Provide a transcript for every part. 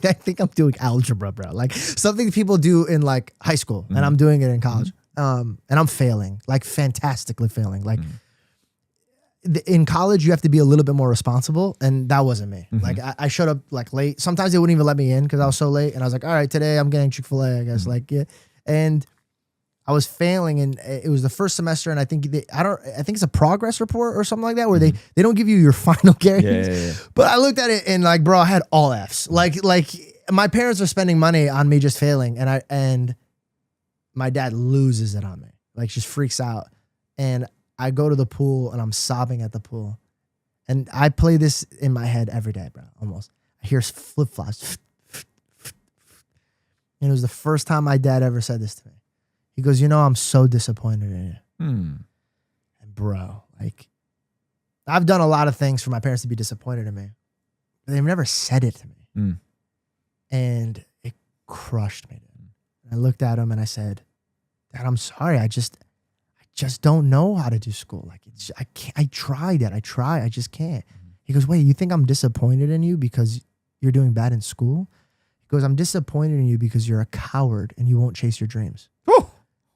I think I'm doing algebra, bro. Like something people do in like high school, and I'm doing it in college. And I'm failing, like fantastically failing. Like in college, you have to be a little bit more responsible, and that wasn't me. Like I showed up like late. Sometimes they wouldn't even let me in because I was so late, and I was like, all right, today I'm getting Chick-fil-A, I guess. Like, yeah. And I was failing, and it was the first semester, and I think I think it's a progress report or something like that, where they don't give you your final grades. Yeah. But I looked at it and like, bro, I had all Fs. Like my parents are spending money on me just failing, and my dad loses it on me, like just freaks out, and I go to the pool and I'm sobbing at the pool, and I play this in my head every day, bro. Almost, I hear flip flops, and it was the first time my dad ever said this to me. He goes, I'm so disappointed in you. And bro, like, I've done a lot of things for my parents to be disappointed in me, but they've never said it to me. And it crushed me. I looked at him and I said, Dad, I'm sorry. I just don't know how to do school. Like, I can't. I tried it. I just can't. He goes, wait, you think I'm disappointed in you because you're doing bad in school? He goes, I'm disappointed in you because you're a coward and you won't chase your dreams.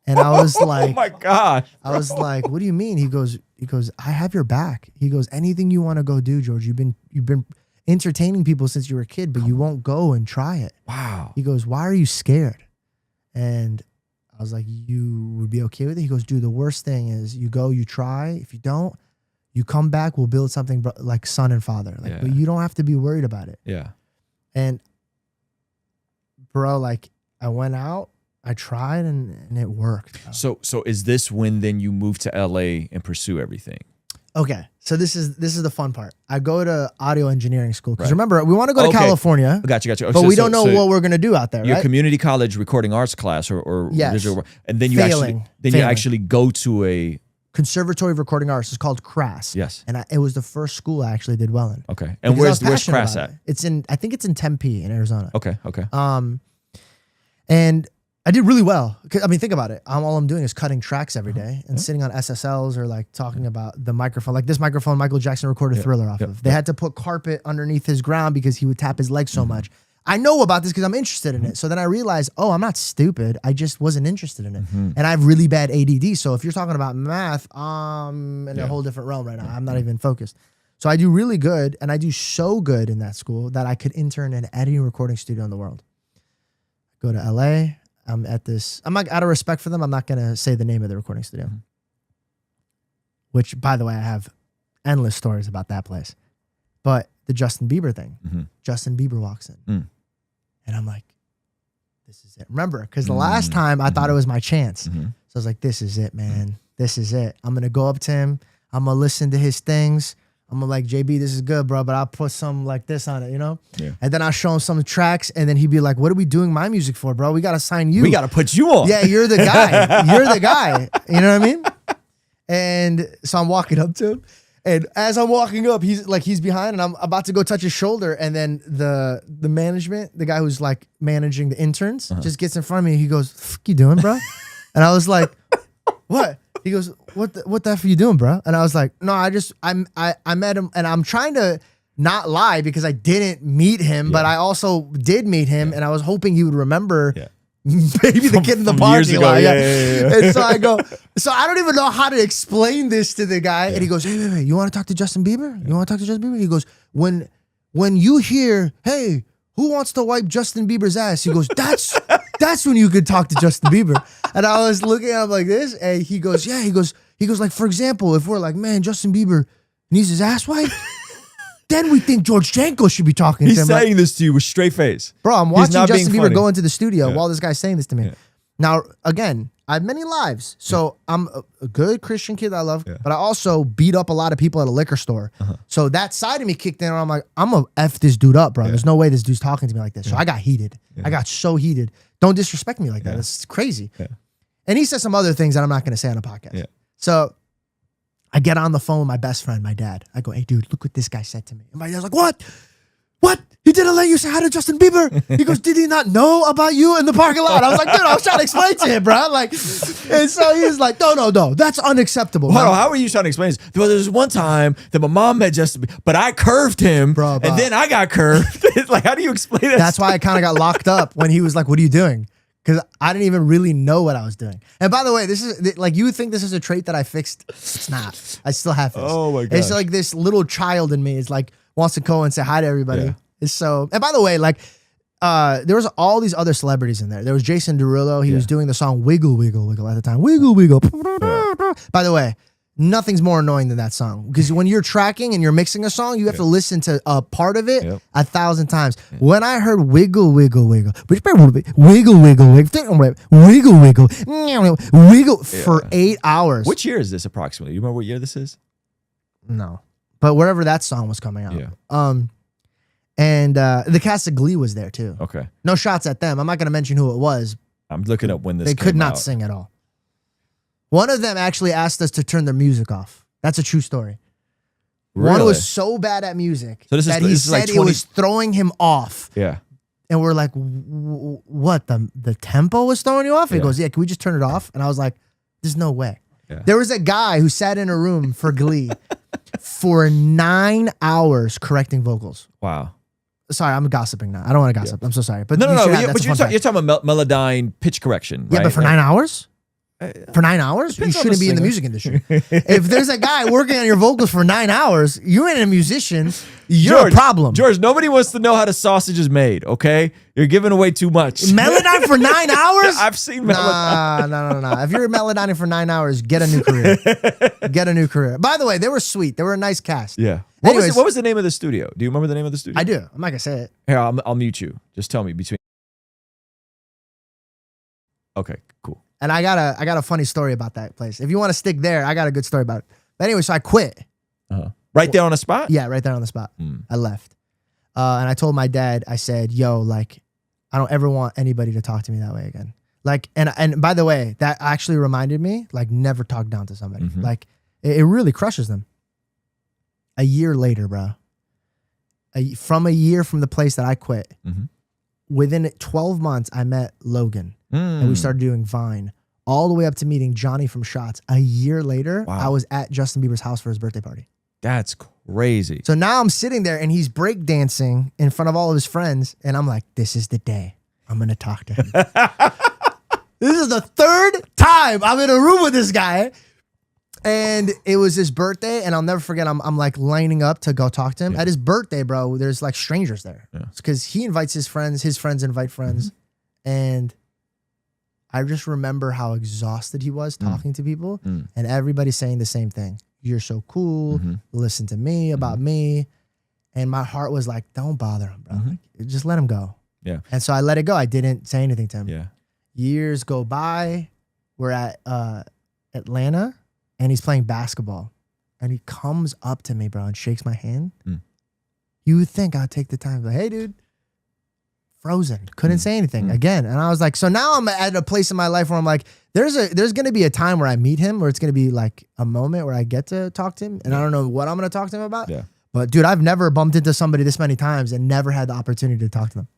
And I was like, oh my gosh. I was like, what do you mean? He goes, I have your back. He goes, anything you want to go do, George, you've been entertaining people since you were a kid, but you won't go and try it. Wow. He goes, why are you scared? And I was like, you would be okay with it? He goes, dude, the worst thing is you go, you try. If you don't, you come back, we'll build something like son and father. Like, but you don't have to be worried about it. Yeah. And bro, like I went out, I tried and it worked. Bro. So is this when then you move to LA and pursue everything? Okay. So this is the fun part. I go to audio engineering school because remember, we want to go to California. Got you. Okay, but we don't know what we're going to do out there, your right? community college recording arts class or visual, and then you actually go to a Conservatory of Recording Arts. It's called CRAS. Yes. And it was the first school I actually did well in. Okay. And where's CRAS at? I think it's in Tempe in Arizona. Okay. And I did really well. I mean, think about it. All I'm doing is cutting tracks every day and sitting on SSLs or like talking about the microphone. Like this microphone, Michael Jackson recorded Thriller off of. They had to put carpet underneath his ground because he would tap his leg so much. I know about this because I'm interested in it. So then I realized, oh, I'm not stupid. I just wasn't interested in it. And I have really bad ADD. So if you're talking about math, I'm in a whole different realm right now. I'm not even focused. So I do really good, and I do so good in that school that I could intern in any recording studio in the world. Go to LA. I'm at this. I'm like, out of respect for them, I'm not gonna say the name of the recording studio. Which, by the way, I have endless stories about that place. But the Justin Bieber thing. Justin Bieber walks in, and I'm like, "This is it." Remember, because the last time I thought it was my chance, so I was like, "This is it, man. This is it. I'm gonna go up to him. I'm gonna listen to his things. I'm gonna like, JB, this is good, bro, but I'll put some like this on it, you know? Yeah. And then I'll show him some tracks, and then he'd be like, what are we doing my music for, bro? We gotta sign you. We gotta put you on. Yeah, you're the guy. You're the guy. You know what I mean? And so I'm walking up to him, and as I'm walking up, he's behind, and I'm about to go touch his shoulder, and then the management, the guy who's like managing the interns, just gets in front of me. He goes, "Fuck you doing, bro?" And I was like, "What?" He goes, what the F are you doing, bro? And I was like, no, I met him, and I'm trying to not lie because I didn't meet him, but I also did meet him, and I was hoping he would remember maybe the kid in the parking lot. And so I go, so I don't even know how to explain this to the guy. And he goes, hey, wait, you want to talk to Justin Bieber? You want to talk to Justin Bieber? He goes, when you hear, hey, who wants to wipe Justin Bieber's ass? He goes, that's when you could talk to Justin Bieber. And I was looking at him like this, and he goes, yeah, he goes, like, for example, if we're like, man, Justin Bieber needs his ass wiped, then we think George Janko should be talking to him. He's saying this to you with straight face. Bro, I'm watching Justin Bieber go into the studio while this guy's saying this to me. Now, again, I have many lives. So I'm a good Christian kid that I love, but I also beat up a lot of people at a liquor store. So that side of me kicked in, and I'm like, I'm going to F this dude up, bro. There's no way this dude's talking to me like this. So I got heated. I got so heated. Don't disrespect me like that. It's crazy. And he said some other things that I'm not going to say on a podcast. So I get on the phone with my best friend, my dad. I go, hey, dude, look what this guy said to me. And my dad's like, what? what? He didn't let you say hi to Justin Bieber. He goes, did he not know about you in the parking lot? I was like, dude, I was trying to explain to him, bro. Like, and so he was like, no, that's unacceptable. Hold on, how are you trying to explain this? Well, there's one time that my mom met Justin Bieber, but I curved him, bro. And then I got curved. Like, how do you explain it? That's why I kind of got locked up when he was like, what are you doing? Because I didn't even really know what I was doing. And by the way, this is like, you would think this is a trait that I fixed. It's not. I still have this. Oh my God. It's like this little child in me is like, wants to go and say hi to everybody. Yeah. So, and by the way, like, there was all these other celebrities in there. There was Jason Derulo. He was doing the song Wiggle, Wiggle, Wiggle at the time. Wiggle, Wiggle. Yeah. By the way, nothing's more annoying than that song. Because when you're tracking and you're mixing a song, you have to listen to a part of it 1,000 times. When I heard Wiggle, Wiggle, Wiggle, Wiggle, Wiggle, Wiggle, Wiggle, Wiggle, Wiggle for 8 hours. Which year is this approximately? You remember what year this is? No. But wherever that song was coming out. Yeah. And the cast of Glee was there too. Okay. No shots at them. I'm not going to mention who it was. I'm looking up when this They could not out. sing at all. One of them actually asked us to turn their music off. That's a true story. Really? One was so bad at music that he said like it was throwing him off. Yeah. And we're like, what? The tempo was throwing you off? He goes, yeah, can we just turn it off? And I was like, there's no way. Yeah. There was a guy who sat in a room for Glee for 9 hours correcting vocals. Wow. Sorry, I'm gossiping now. I don't want to gossip. I'm so sorry. But no. But you're talking about Melodyne pitch correction, yeah, right? but for 9 hours? For 9 hours? You shouldn't be in the music industry. If there's a guy working on your vocals for 9 hours, you ain't a musician, you're a problem. George, nobody wants to know how the sausage is made, okay? You're giving away too much. Melodyne for 9 hours? I've seen Melodyne. No. If you're Melodyne for 9 hours, get a new career. Get a new career. By the way, they were sweet. They were a nice cast. Yeah. What was the name of the studio? Do you remember the name of the studio? I do. I'm not going to say it. Here, I'll mute you. Just tell me between. Okay, cool. And I got a funny story about that place. If you want to stick there, I got a good story about it. But anyway, so I quit. Right there on the spot? Yeah, right there on the spot. I left. And I told my dad, I said, yo, like, I don't ever want anybody to talk to me that way again. Like, and by the way, that actually reminded me, like, never talk down to somebody. Like, it really crushes them. A year later, bro. From a year from the place that I quit, within 12 months, I met Logan. And we started doing Vine. All the way up to meeting Johnny from Shots. A year later, I was at Justin Bieber's house for his birthday party. That's crazy. So now I'm sitting there and he's breakdancing in front of all of his friends. And I'm like, this is the day I'm going to talk to him. This is the third time I'm in a room with this guy. And it was his birthday. And I'll never forget, I'm like lining up to go talk to him. At his birthday, bro, there's like strangers there. Because he invites his friends invite friends. And I just remember how exhausted he was talking to people. And everybody's saying the same thing. You're so cool. Listen to me about me. And my heart was like, don't bother him, bro. Like, just let him go. Yeah. And so I let it go. I didn't say anything to him. Yeah. Years go by. We're at Atlanta and he's playing basketball. And he comes up to me, bro, and shakes my hand. You would think I'd take the time to be like, hey, dude. Frozen. Couldn't say anything again. And I was like, so now I'm at a place in my life where I'm like, there's going to be a time where I meet him, where it's going to be like a moment where I get to talk to him. And I don't know what I'm going to talk to him about. Yeah. But dude, I've never bumped into somebody this many times and never had the opportunity to talk to them.